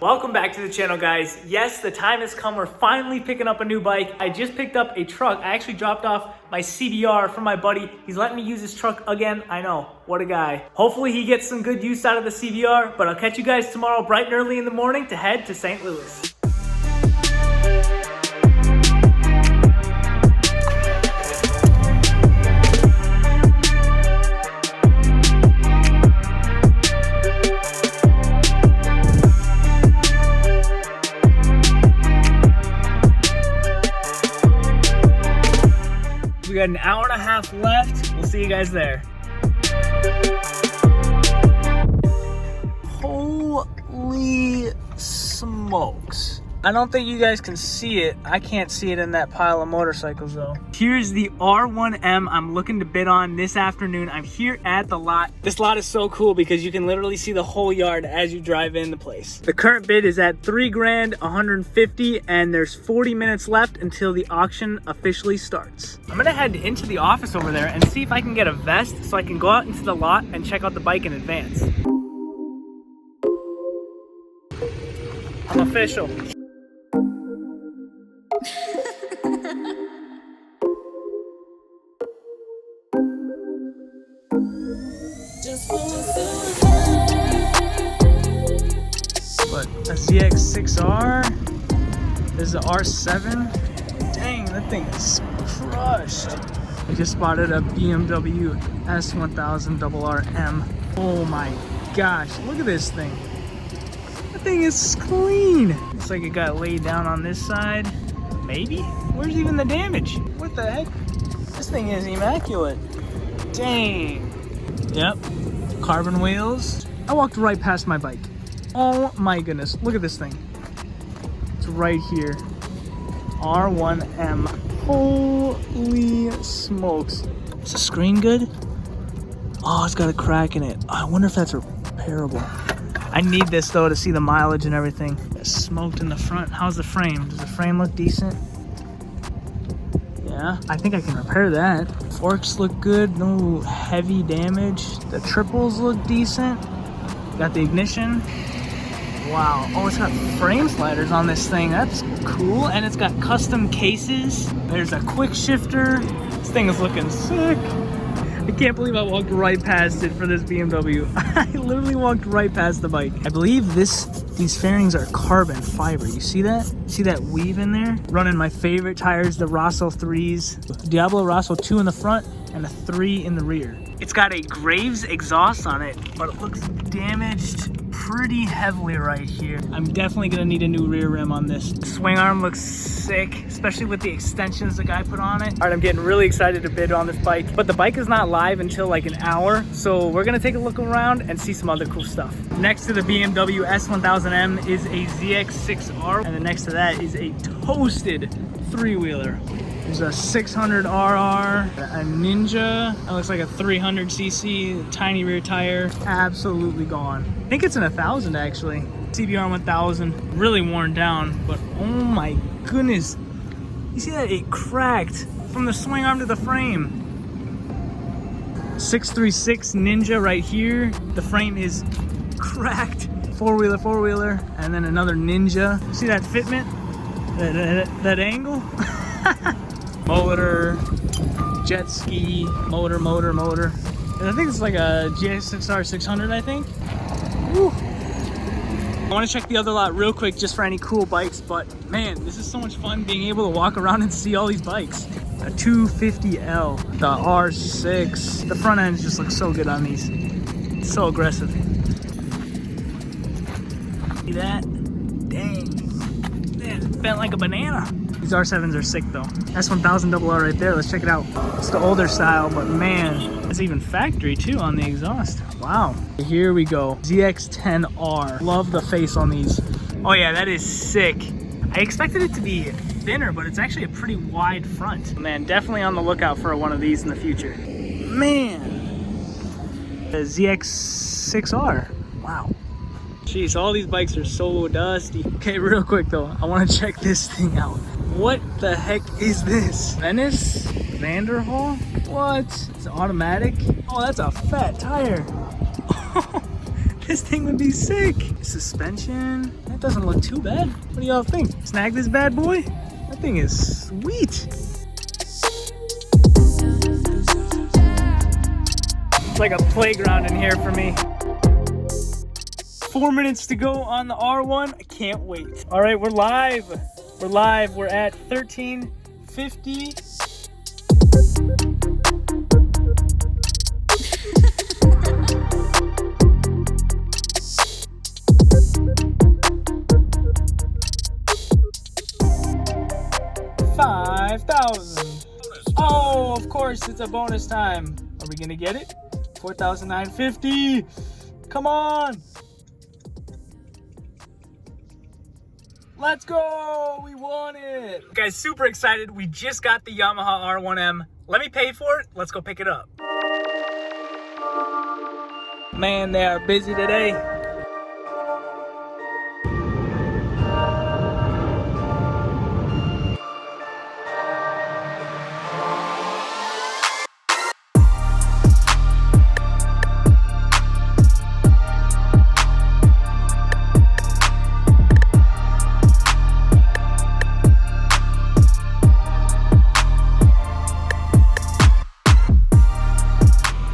Welcome back to the channel, guys. Yes, the time has come. We're finally picking up a new bike. I just picked up a truck. I actually dropped off my CBR from my buddy. He's letting me use his truck again. I know, what a guy. Hopefully he gets some good use out of the CBR, but I'll catch you guys tomorrow bright and early in the morning to head to St. Louis. We got an hour and a half left. We'll see you guys there. Holy smokes. I don't think you guys can see it. I can't see it in that pile of motorcycles though. Here's the R1M I'm looking to bid on this afternoon. I'm here at the lot. This lot is so cool because you can literally see the whole yard as you drive in the place. The current bid is at $3,150 and there's 40 minutes left until the auction officially starts. I'm gonna head into the office over there and see if I can get a vest so I can go out into the lot and check out the bike in advance. I'm official. But a ZX6R, this is an R7. Dang, that thing is crushed. I just spotted a BMW S1000 R1M. Oh my gosh, look at this thing. That thing is clean. Looks like it got laid down on this side. Maybe? Where's even the damage? What the heck? This thing is immaculate. Dang. Yep, carbon wheels. I walked right past my bike. Oh my goodness, look at this thing. It's right here. R1M. Holy smokes. Is the screen good? Oh, it's got a crack in it. I wonder if that's repairable. I need this though to see the mileage and everything. It's smoked in the front. How's the frame? Does the frame look decent? Yeah, I think I can repair that. Forks look good, no heavy damage. The triples look decent. Got the ignition. Wow, oh, it's got frame sliders on this thing. That's cool, and it's got custom cases. There's a quick shifter. This thing is looking sick. I can't believe I walked right past it for this BMW. I literally walked right past the bike. I believe these fairings are carbon fiber. You see that? See that weave in there? Running my favorite tires, the Rosso 3s. Diablo Rosso 2 in the front and a 3 in the rear. It's got a Graves exhaust on it, but it looks damaged pretty heavily right here. I'm definitely gonna need a new rear rim on this. Swing arm looks sick, especially with the extensions the guy put on it. All right, I'm getting really excited to bid on this bike, but the bike is not live until like an hour, so we're gonna take a look around and see some other cool stuff. Next to the BMW S1000M is a ZX6R, and then next to that is a toasted three-wheeler. There's a 600RR, a Ninja, that looks like a 300cc, tiny rear tire, absolutely gone. I think it's an 1000 actually. CBR 1000, really worn down, but oh my goodness. You see that? It cracked from the swing arm to the frame. 636 Ninja right here. The frame is cracked. Four-wheeler, and then another Ninja. See that fitment? That angle? Motor, jet ski, motor. And I think it's like a GS6R 600, I think. Woo. I want to check the other lot real quick just for any cool bikes, but man, this is so much fun being able to walk around and see all these bikes. A 250L, the R6. The front ends just look so good on these. It's so aggressive. See that? Dang. Man, it's bent like a banana. These R7s are sick though. S1000 RR right there, let's check it out. It's the older style, but man, it's even factory too on the exhaust. Wow. Here we go, ZX10R. Love the face on these. Oh yeah, that is sick. I expected it to be thinner, but it's actually a pretty wide front. Man, definitely on the lookout for one of these in the future. Man, the ZX6R, wow. Jeez, all these bikes are so dusty. Okay, real quick though, I want to check this thing out. What the heck is this? Venice? Vanderhall? What? It's automatic? Oh, that's a fat tire. This thing would be sick. Suspension, that doesn't look too bad. What do y'all think? Snag this bad boy? That thing is sweet. It's like a playground in here for me. 4 minutes to go on the R1. I can't wait. All right, we're live. We're live. We're at 1350. $5,000. Oh, of course, it's a bonus time. Are we gonna get it? 4,950. Come on. Let's go. We won it. Guys, super excited. We just got the Yamaha R1M. Let me pay for it. Let's go pick it up. Man, they are busy today.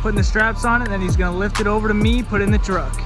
Putting the straps on it, then he's gonna lift it over to me, put it in the truck.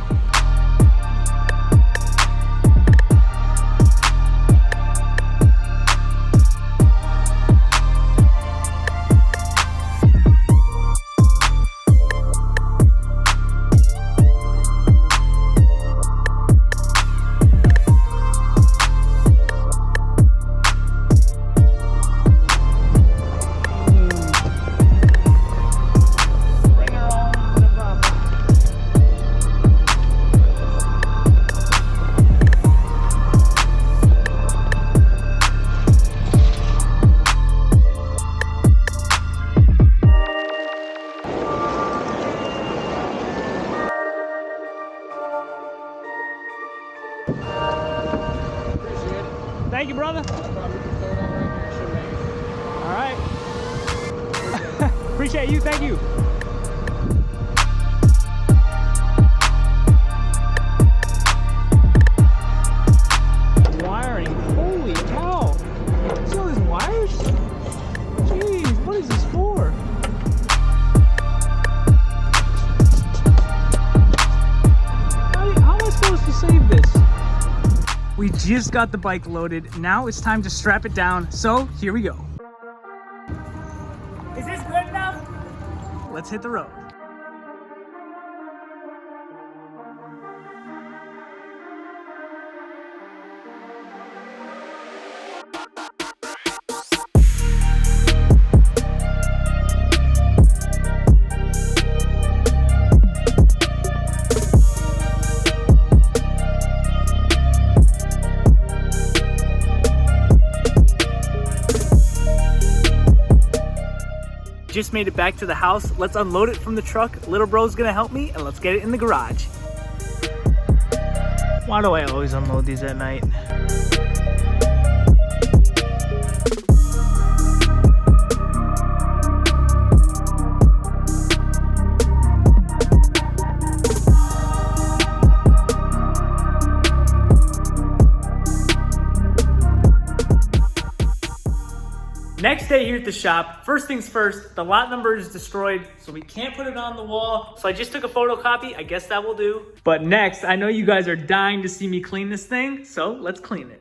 Thank you, brother. All right. Appreciate you. Thank you. Wiring. Holy cow. See all these wires? Jeez, what is this for? How am I supposed to save this? We just got the bike loaded. Now it's time to strap it down. So here we go. Is this good enough? Let's hit the road. Just made it back to the house. Let's unload it from the truck. Little bro's gonna help me, and let's get it in the garage. Why do I always unload these at night? Next day here at the shop, first things first, the lot number is destroyed, so we can't put it on the wall. So I just took a photocopy, I guess that will do. But next, I know you guys are dying to see me clean this thing, so let's clean it.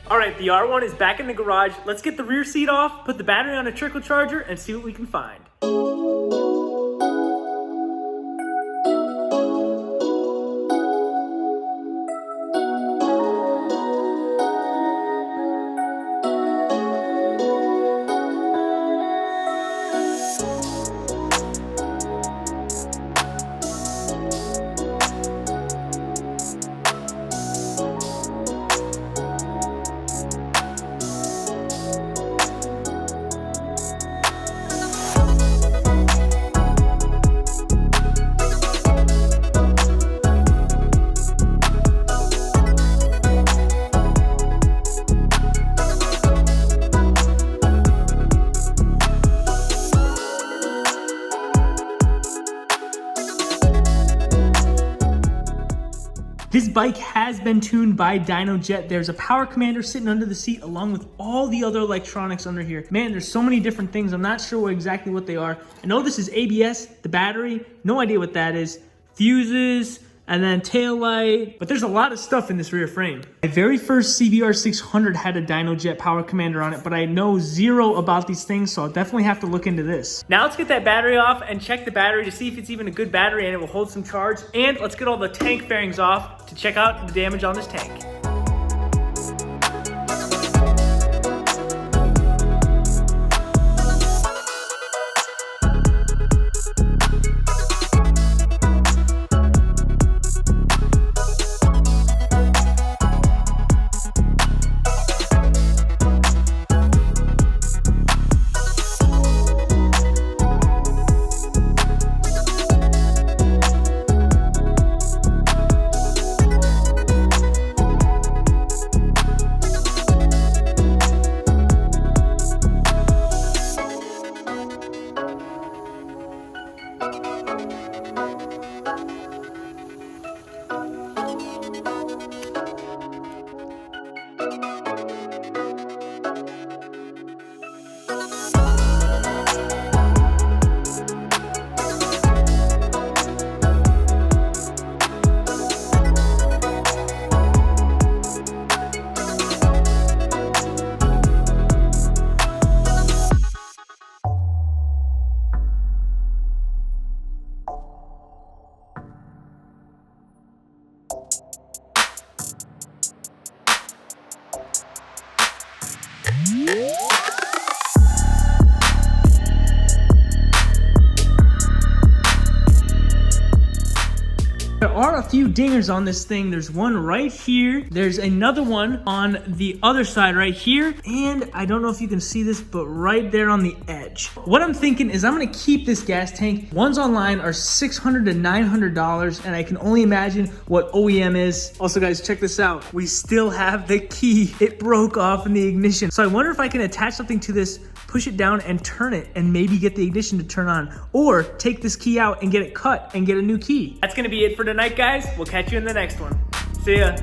All right, the R1 is back in the garage. Let's get the rear seat off, put the battery on a trickle charger, and see what we can find. This bike has been tuned by DynoJet. There's a power commander sitting under the seat along with all the other electronics under here. Man, there's so many different things. I'm not sure exactly what they are. I know this is ABS, the battery, no idea what that is. Fuses, and then tail light, but there's a lot of stuff in this rear frame. My very first CBR 600 had a DynoJet power commander on it, but I know zero about these things, so I'll definitely have to look into this. Now let's get that battery off and check the battery to see if it's even a good battery and it will hold some charge. And let's get all the tank fairings off to check out the damage on this tank. There are a few dingers on this thing. There's one right here. There's another one on the other side right here. And I don't know if you can see this, but right there on the edge. What I'm thinking is I'm gonna keep this gas tank. Ones online are $600 to $900, and I can only imagine what OEM is. Also guys, check this out. We still have the key. It broke off in the ignition. So I wonder if I can attach something to this, push it down and turn it and maybe get the ignition to turn on, or take this key out and get it cut and get a new key. That's gonna be it for tonight, guys. We'll catch you in the next one. See ya.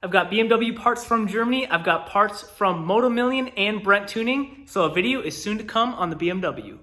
I've got BMW parts from Germany. I've got parts from Moto Million and Brent Tuning. So a video is soon to come on the BMW.